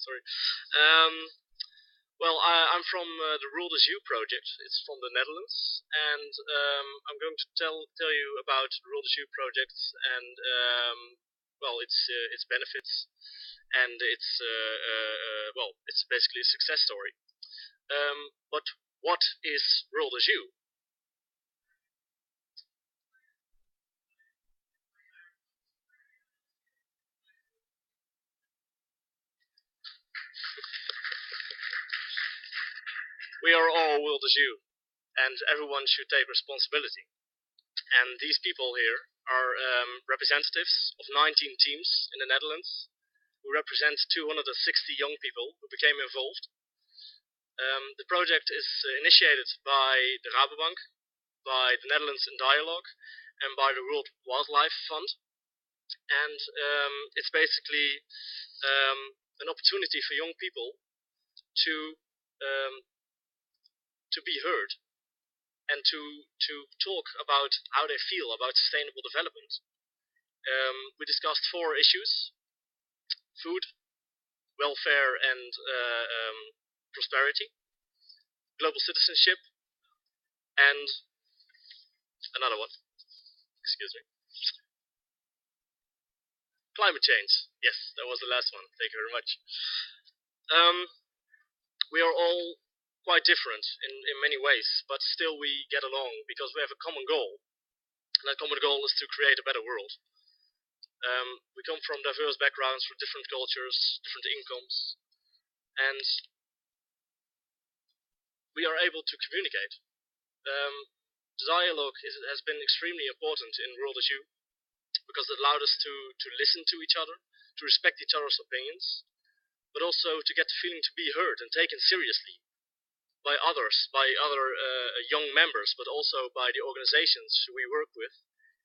Sorry. Well, I'm from the World Youth project. It's from the Netherlands, and I'm going to tell you about the World Youth project and well, its benefits, and it's basically a success story. But what is World Youth? We are all World Youth, and everyone should take responsibility. And these people here are representatives of 19 teams in the Netherlands who represent 260 young people who became involved. The project is initiated by the Rabobank, by the Netherlands in Dialogue, and by the World Wildlife Fund. And it's basically an opportunity for young people to be heard and to talk about how they feel about sustainable development. We discussed 4 issues: food, welfare and prosperity, global citizenship, and another one, excuse me, climate change. Yes, that was the last one. Thank you very much. We are all quite different in many ways, but still we get along because we have a common goal. And that common goal is to create a better world. We come from diverse backgrounds, from different cultures, different incomes, and we are able to communicate. The dialogue has been extremely important in World as You because it allowed us to listen to each other, to respect each other's opinions, but also to get the feeling to be heard and taken seriously by other young members, but also by the organizations we work with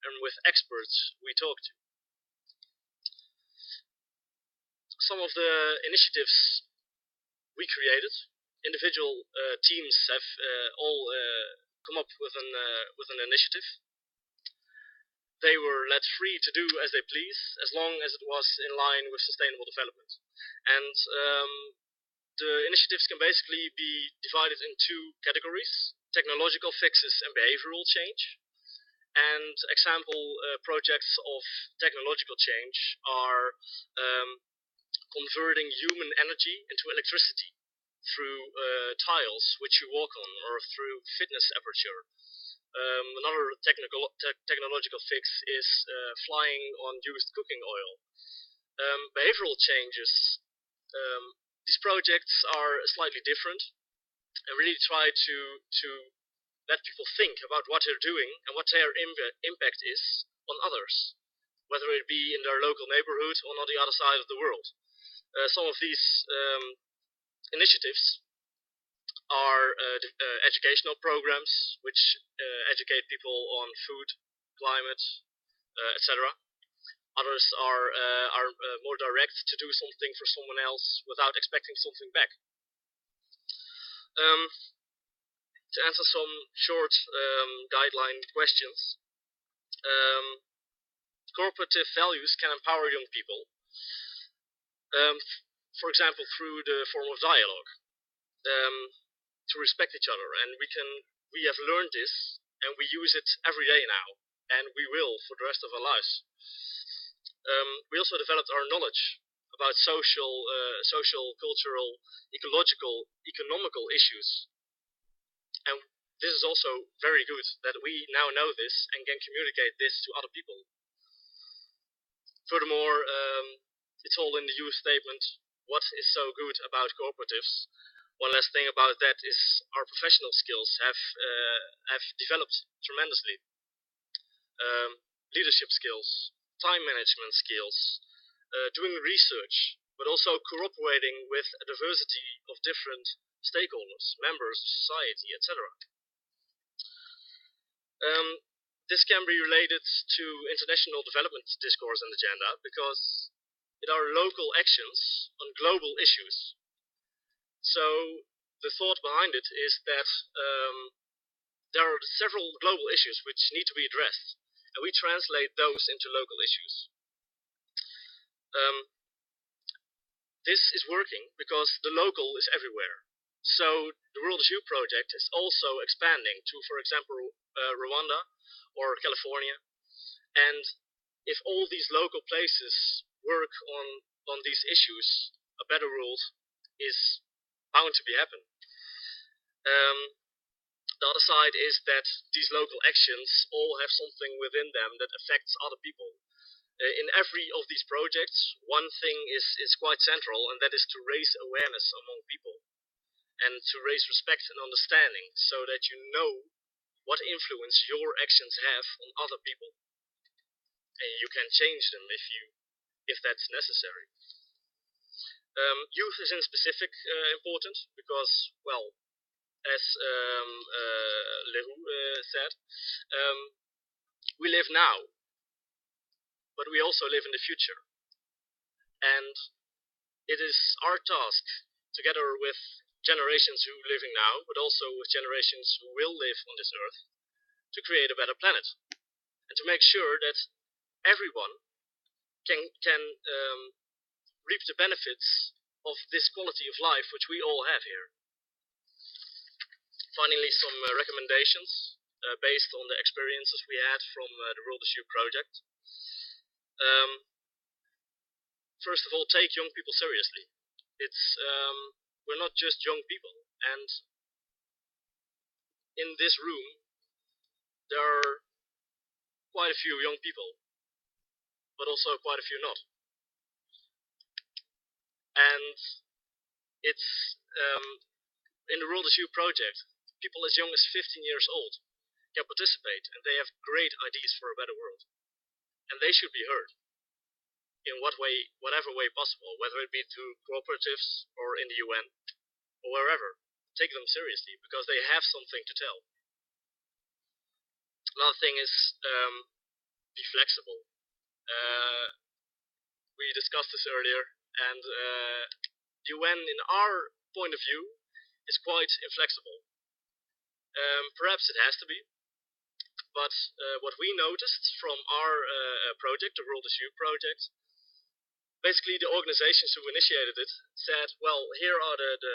and with experts we talk to. Some of the initiatives we created, individual teams have all come up with an initiative. They were let free to do as they please, as long as it was in line with sustainable development. And the initiatives can basically be divided in 2 categories: technological fixes and behavioral change. And example projects of technological change are converting human energy into electricity through tiles which you walk on, or through fitness aperture. Another technological fix is flying on used cooking oil. Behavioral changes. These projects are slightly different and really try to let people think about what they're doing and what their impact is on others, whether it be in their local neighborhood or on the other side of the world. Some of these initiatives are educational programs which educate people on food, climate, etc. Others are more direct, to do something for someone else without expecting something back. To answer some short guideline questions, cooperative values can empower young people, for example, through the form of dialogue, to respect each other. And we have learned this, and we use it every day now, and we will for the rest of our lives. We also developed our knowledge about social, cultural, ecological, economical issues. And this is also very good that we now know this and can communicate this to other people. Furthermore, it's all in the youth statement. What is so good about cooperatives? One last thing about that is our professional skills have developed tremendously. Leadership skills, time management skills, doing research, but also cooperating with a diversity of different stakeholders, members of society, etc. This can be related to international development discourse and agenda because it are local actions on global issues. So the thought behind it is that there are several global issues which need to be addressed, and we translate those into local issues. this is working because the local is everywhere. So the World Youth project is also expanding to, for example, Rwanda or California. And if all these local places work on these issues, a better world is bound to be happen. The other side is that these local actions all have something within them that affects other people. In every of these projects, one thing is quite central, and that is to raise awareness among people and to raise respect and understanding so that you know what influence your actions have on other people. And you can change them if that's necessary. Youth is in specific important because, well, as Leroux said, we live now, but we also live in the future. And it is our task, together with generations who are living now, but also with generations who will live on this earth, to create a better planet. And to make sure that everyone can reap the benefits of this quality of life which we all have here. Finally, some recommendations based on the experiences we had from the World Youth project. First of all, take young people seriously. We're not just young people, and in this room there are quite a few young people, but also quite a few not. And it's in the World Youth project, people as young as 15 years old can participate, and they have great ideas for a better world, and they should be heard in whatever way possible, whether it be through cooperatives or in the UN or wherever. Take them seriously because they have something to tell. Another thing is be flexible. We discussed this earlier, and the UN, in our point of view, is quite inflexible. Perhaps it has to be, but what we noticed from our project, the World Youth project, basically the organizations who initiated it said, well, here are the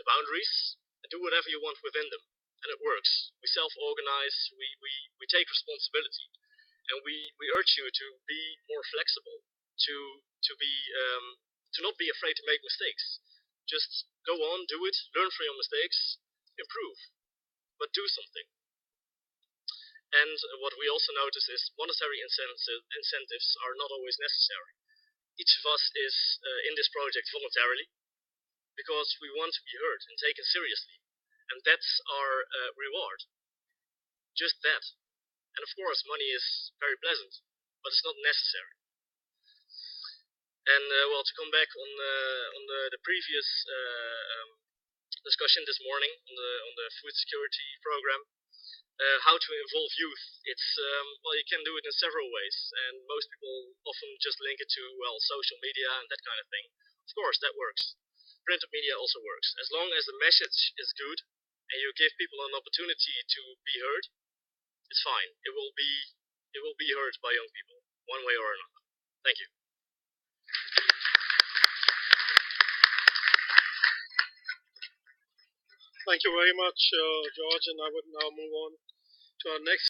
boundaries, and do whatever you want within them, and it works. We self-organize, we take responsibility, and we urge you to be more flexible, to not be afraid to make mistakes. Just go on, do it, learn from your mistakes, improve, but do something. And what we also notice is monetary incentives are not always necessary. Each of us is in this project voluntarily because we want to be heard and taken seriously. And that's our reward. Just that. And of course, money is very pleasant, but it's not necessary. And well, to come back on the previous discussion this morning on the food security program, how to involve youth. It's well, you can do it in several ways, and most people often just link it to, well, social media and that kind of thing. Of course, that works. Printed media also works. As long as the message is good and you give people an opportunity to be heard, it's fine. It will be heard by young people, one way or another. Thank you. Thank you very much, George, and I would now move on to our next